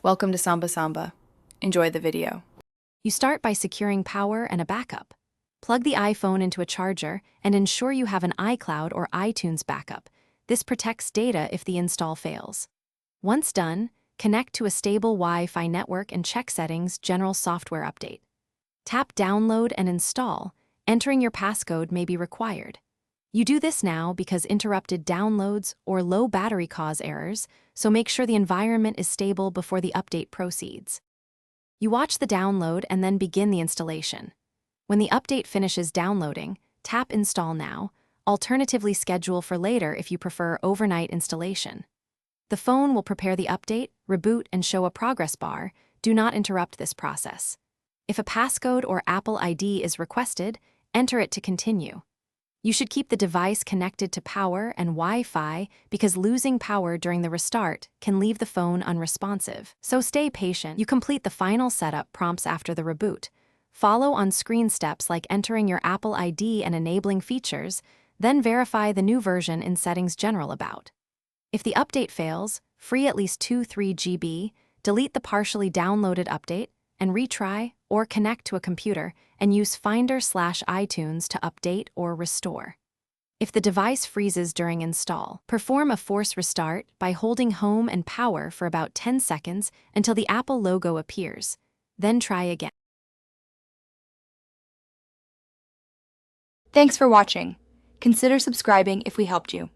Welcome to Samba Samba. Enjoy the video. You start by securing power and a backup. Plug the iPhone into a charger and ensure you have an iCloud or iTunes backup. This protects data if the install fails. Once done, connect to a stable Wi-Fi network and check settings. General software update. Tap Download and install. Entering your passcode may be required. You do this now because interrupted downloads or low battery cause errors, so make sure the environment is stable before the update proceeds. You watch the download and then begin the installation. When the update finishes downloading, tap Install Now, alternatively schedule for later if you prefer overnight installation. The phone will prepare the update, reboot, and show a progress bar. Do not interrupt this process. If a passcode or Apple ID is requested, enter it to continue. You should keep the device connected to power and Wi-Fi because losing power during the restart can leave the phone unresponsive. So stay patient. You complete the final setup prompts after the reboot. Follow on-screen steps like entering your Apple ID and enabling features, then verify the new version in Settings General About. If the update fails, free at least 2-3 GB, delete the partially downloaded update, and retry or connect to a computer and use Finder/iTunes to update or restore. If the device freezes during install, perform a force restart by holding home and power for about 10 seconds until the Apple logo appears. Then try again. Thanks for watching. Consider subscribing if we helped you.